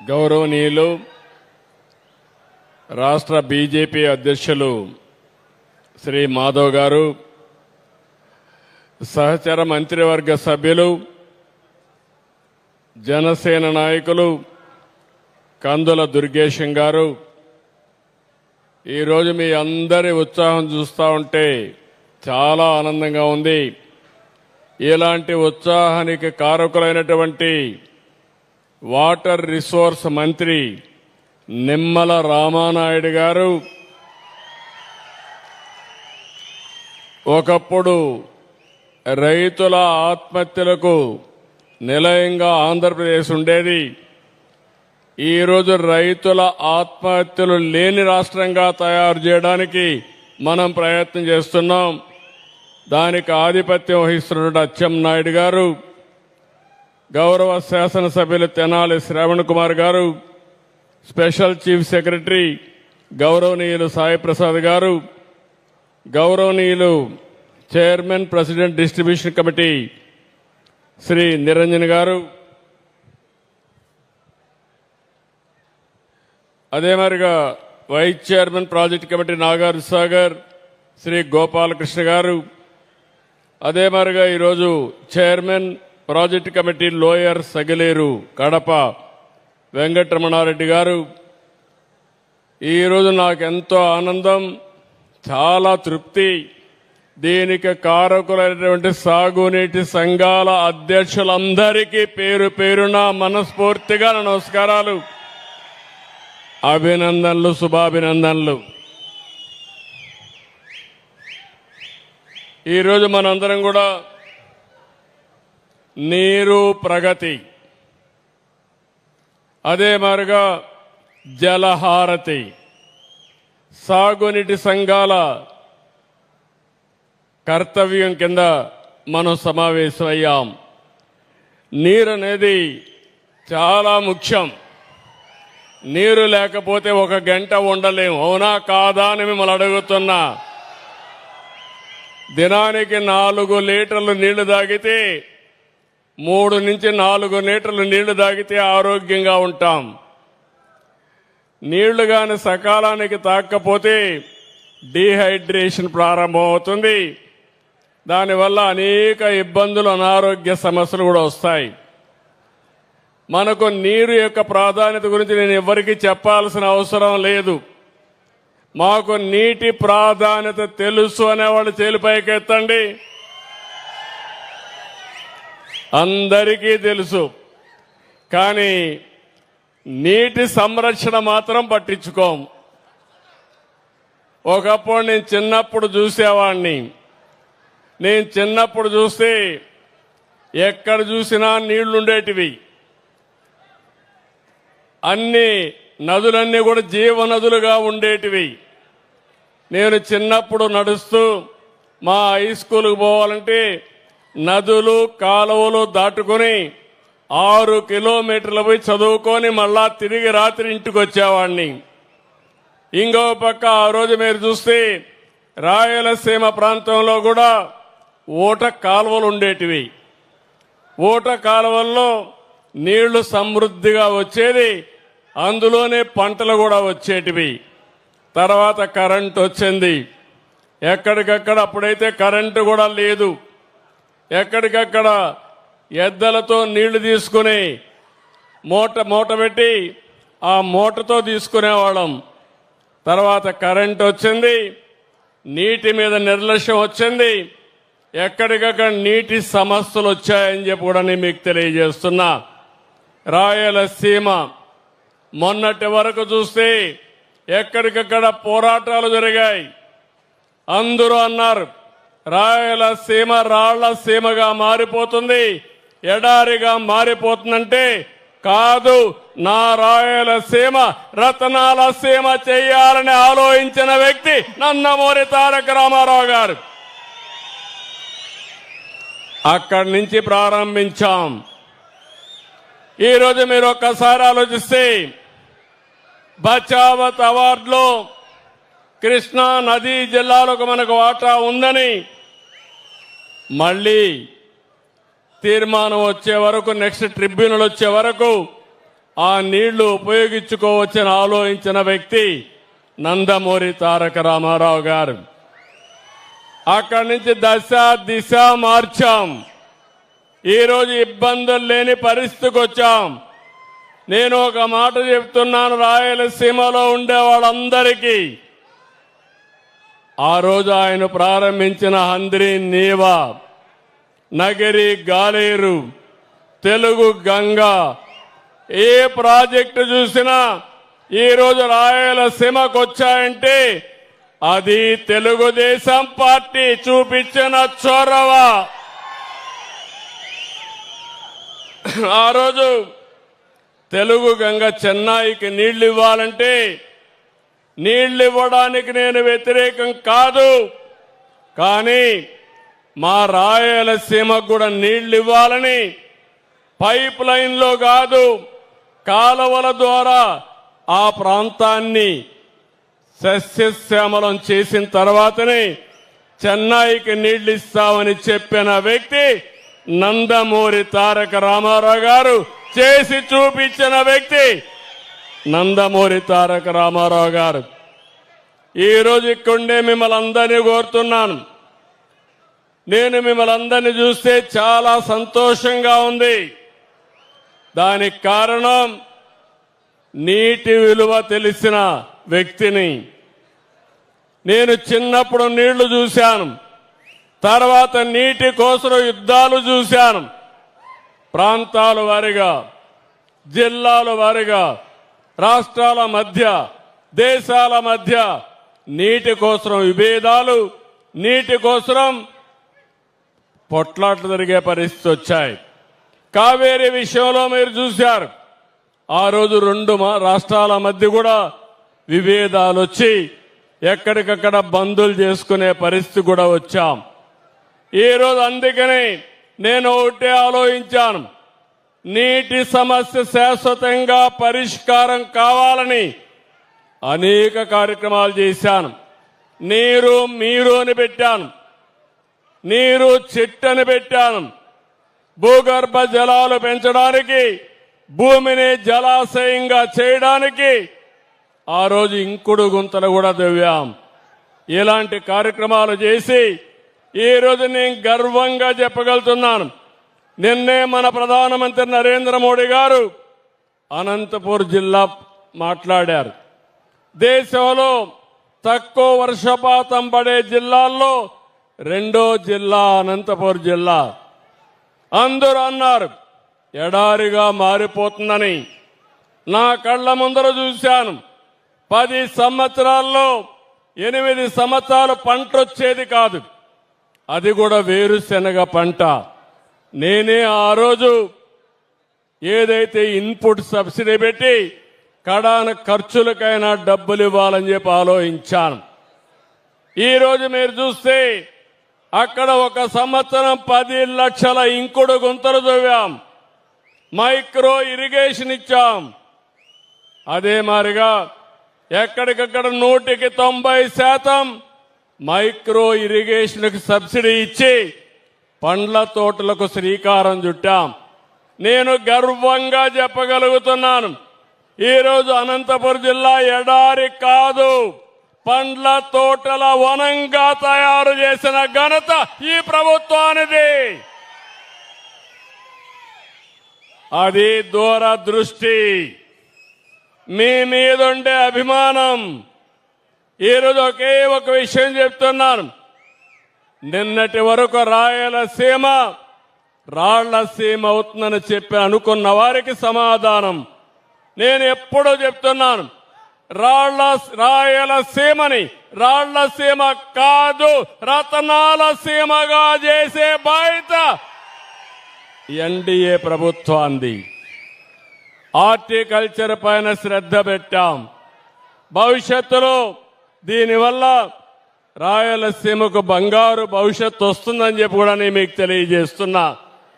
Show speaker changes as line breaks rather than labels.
గౌరవనీయులు రాష్ట్ర బీజేపీ అధ్యక్షులు శ్రీ మాధవ్ గారు, సహచర మంత్రివర్గ సభ్యులు, జనసేన నాయకులు కందుల దుర్గేశం గారు, ఈరోజు మీ అందరి ఉత్సాహం చూస్తూ ఉంటే చాలా ఆనందంగా ఉంది. ఇలాంటి ఉత్సాహానికి కారకులైనటువంటి వాటర్ రిసోర్స్ మంత్రి నిమ్మల రామానాయుడు గారు ఒకప్పుడు రైతుల ఆత్మహత్యలకు నిలయంగా ఆంధ్రప్రదేశ్ ఉండేది. ఈరోజు రైతుల ఆత్మహత్యలు లేని రాష్ట్రంగా తయారు చేయడానికి మనం ప్రయత్నం చేస్తున్నాం. దానికి ఆధిపత్యం వహిస్తున్న అచ్చెన్నాయుడు గారు, గౌరవ శాసనసభ్యులు తెనాలి శ్రవణ్ కుమార్ గారు, స్పెషల్ చీఫ్ సెక్రటరీ గౌరవనీయులు సాయి ప్రసాద్ గారు, గౌరవనీయులు chairman president distribution committee Shri Niranjan garu, అదే మరిగా vice chairman project committee Nagarjuna Sagar Shri Gopalakrishna garu, అదే మరిగా ఈరోజు chairman project committee lower Sagileru Kadapa Venkataramana Reddy garu. ఈరోజు నాకెంతో ఆనందం, చాలా తృప్తి. దీనికి కారకులైనటువంటి సాగునీటి సంఘాల అధ్యక్షులందరికీ పేరు పేరున మనస్ఫూర్తిగా నమస్కారాలు, అభినందనలు, శుభాభినందనలు. ఈరోజు మనందరం కూడా నీరు ప్రగతి, అదే మారుగా జలహారతి, సాగునీటి సంఘాల కర్తవ్యం కింద మనం సమావేశమయ్యాం. నీరు అనేది చాలా ముఖ్యం. నీరు లేకపోతే ఒక గంట ఉండలేం. అవునా కాదా అని మిమ్మల్ని అడుగుతున్నా. దినానికి 4 లీటర్లు నీళ్లు తాగితే 3 నుంచి 4 లీటర్లు నీళ్లు తాగితే ఆరోగ్యంగా ఉంటాం. నీళ్లు గాని సకాలానికి తాగకపోతే డీహైడ్రేషన్ ప్రారంభమవుతుంది. దానివల్ల అనేక ఇబ్బందులు, అనారోగ్య సమస్యలు కూడా వస్తాయి. మనకు నీరు యొక్క ప్రాధాన్యత గురించి నేను ఎవరికీ చెప్పాల్సిన అవసరం లేదు. మాకు నీటి ప్రాధాన్యత తెలుసు అనేవాళ్ళు చేలిపైకెత్తండి. అందరికీ తెలుసు. కానీ నీటి సంరక్షణ మాత్రం పట్టించుకోం. ఒకప్పుడు నేను చిన్నప్పుడు చూసేవాడిని. నేను చిన్నప్పుడు చూస్తే ఎక్కడ చూసినా నీళ్లుండేటివి. అన్ని నదులన్నీ కూడా జీవనదులుగా ఉండేటివి. నేను చిన్నప్పుడు నడుస్తూ మా హై స్కూల్కి పోవాలంటే నదులు, కాలువలు దాటుకుని 6 కిలోమీటర్లు పోయి చదువుకొని మళ్ళా తిరిగి రాత్రి ఇంటికి వచ్చేవాడిని. ఇంకో పక్క ఆ రోజు మీరు చూస్తే రాయలసీమ ప్రాంతంలో కూడా ఊట కాలువలు ఉండేటివి. ఊట కాలువల్లో నీళ్లు సమృద్ధిగా వచ్చేది. అందులోనే పంటలు కూడా వచ్చేటివి. తర్వాత కరెంటు వచ్చింది. ఎక్కడికక్కడ అప్పుడైతే కరెంటు కూడా లేదు. ఎక్కడికక్కడ ఎద్దలతో నీళ్లు తీసుకుని మూట పెట్టి ఆ మూటతో తీసుకునేవాళ్ళం. తర్వాత కరెంటు వచ్చింది. నీటి మీద నిర్లక్ష్యం వచ్చింది. ఎక్కడికక్కడ నీటి సమస్యలు వచ్చాయని చెప్పి కూడా నేను మీకు తెలియజేస్తున్నా. రాయలసీమ మొన్నటి వరకు చూస్తే ఎక్కడికక్కడ పోరాటాలు జరిగాయి. అందరూ అన్నారు రాయలసీమ రాళ్ల సీమగా మారిపోతుంది, ఎడారిగా మారిపోతుందంటే కాదు, నా రాయలసీమ రతనాల సీమ చేయాలని ఆలోచించిన వ్యక్తి నందమూరి తారక రామారావు గారు. అక్కడి నుంచి ప్రారంభించాం. ఈరోజు మీరు ఒక్కసారి ఆలోచిస్తే బచావత్ అవార్డులో కృష్ణా నదీ జిల్లాలకు మనకు వాటా ఉందని మళ్ళీ తీర్మానం వచ్చే వరకు, నెక్స్ట్ ట్రిబ్యునల్ వచ్చే వరకు ఆ నీళ్లు ఉపయోగించుకోవచ్చని ఆలోచించిన వ్యక్తి నందమూరి తారక రామారావు గారు. అక్కడి నుంచి దశ దిశ మార్చాం. ఈరోజు ఇబ్బందులు లేని పరిస్థితికి వచ్చాం. నేను ఒక మాట చెప్తున్నాను రాయలసీమలో ఉండే వాళ్ళందరికీ. ఆ రోజు ఆయన ప్రారంభించిన హంద్రీ నీవా, నగరి గాలేరు, తెలుగు గంగ, ఏ ప్రాజెక్టు చూసినా ఈరోజు రాయలసీమకు వచ్చాయంటే అది తెలుగుదేశం పార్టీ చూపించిన చొరవ. ఆ రోజు తెలుగు గంగ చెన్నైకి నీళ్లు ఇవ్వాలంటే నీళ్లు ఇవ్వడానికి నేను వ్యతిరేకం కాదు, కానీ మా రాయలసీమకు కూడా నీళ్లు ఇవ్వాలని పైప్ లైన్లో కాదు కాలువల ద్వారా ఆ ప్రాంతాన్ని సస్యశ్యామలం చేసిన తర్వాతనే చెన్నైకి నీళ్లు ఇస్తామని చెప్పిన వ్యక్తి నందమూరి తారక రామారావు గారు. చేసి చూపించిన వ్యక్తి నందమూరి తారక రామారావు గారు. ఈరోజు ఇక్కడే మిమ్మల్ని అందరినీ కోరుతున్నాను. నేను మిమ్మల్ని అందరినీ చూస్తే చాలా సంతోషంగా ఉంది. దానికి కారణం నీటి విలువ తెలిసిన వ్యక్తిని. నేను చిన్నప్పుడు నీళ్లు చూశాను, తర్వాత నీటి కోసం యుద్ధాలు చూశాను. ప్రాంతాల వారీగా, జిల్లాల వారీగా, రాష్ట్రాల మధ్య, దేశాల మధ్య నీటి కోసం విభేదాలు, నీటి కోసం పొట్లాట్లు జరిగే పరిస్థితి వచ్చాయి. కావేరీ విషయంలో మీరు చూశారు. ఆ రోజు రెండు రాష్ట్రాల మధ్య కూడా విభేదాలు వచ్చి ఎక్కడికక్కడ బందులు చేసుకునే పరిస్థితి కూడా వచ్చాం. ఈరోజు అందుకని నేను ఒకటే ఆలోచించాను, నీటి సమస్య శాశ్వతంగా పరిష్కారం కావాలని అనేక కార్యక్రమాలు చేశాను. నీరు మీరు అని పెట్టాను, నీరు చెట్టు అని పెట్టాను. భూగర్భ జలాలు పెంచడానికి, భూమిని జలాశయంగా చేయడానికి ఆ రోజు ఇంకుడు గుంతలు కూడా తవ్వాం. ఇలాంటి కార్యక్రమాలు చేసి ఈ రోజు నేను గర్వంగా చెప్పగలుగుతున్నాను. నిన్నే మన ప్రధానమంత్రి నరేంద్ర మోడీ గారు అనంతపూర్ జిల్లా మాట్లాడారు. దేశంలో తక్కువ వర్షపాతం పడే జిల్లాల్లో రెండో జిల్లా అనంతపూర్ జిల్లా. అందరూ అన్నారు ఎడారిగా మారిపోతుందని. నా కళ్ళ ముందర చూశాను. 10 సంవత్సరాల్లో 8 సంవత్సరాలు పంట వచ్చేది కాదు, అది కూడా వేరుశెనగ పంట. నేనే ఆ రోజు ఏదైతే ఇన్పుట్ సబ్సిడీ పెట్టి కడాన ఖర్చులకైనా డబ్బులు ఇవ్వాలని చెప్పి ఆలోచించాను. ఈరోజు మీరు చూస్తే అక్కడ ఒక సంవత్సరం 10 లక్షల ఇంకుడు గుంతలు తవ్వాం, మైక్రో ఇరిగేషన్ ఇచ్చాం. అదే మారిగా ఎక్కడికక్కడ 190% మైక్రో ఇరిగేషన్కు సబ్సిడీ ఇచ్చి పండ్ల తోటలకు శ్రీకారం చుట్టాం. నేను గర్వంగా చెప్పగలుగుతున్నాను, ఈరోజు అనంతపురం జిల్లా ఎడారి కాదు, పండ్ల తోటల వనంగా తయారు చేసిన ఘనత ఈ ప్రభుత్వానిది. అది దూరదృష్టి, మీ మీద ఉండే అభిమానం. ఈరోజు ఒకే ఒక విషయం చెప్తున్నాను, నిన్నటి వరకు రాయలసీమ రాళ్లసీమ అవుతుందని చెప్పి అనుకున్న వారికి సమాధానం నేను ఎప్పుడూ చెప్తున్నాను, రాయలసీమని రాళ్లసీమ కాదు రతనాల సీమగా చేసే బాధ్యత ఎన్డీఏ ప్రభుత్వాన్ని. హార్టికల్చర్ పైన శ్రద్ధ పెట్టాం. భవిష్యత్తులో దీనివల్ల రాయలసీమకు బంగారు భవిష్యత్తు వస్తుందని చెప్పి కూడా నేను మీకు తెలియజేస్తున్నా.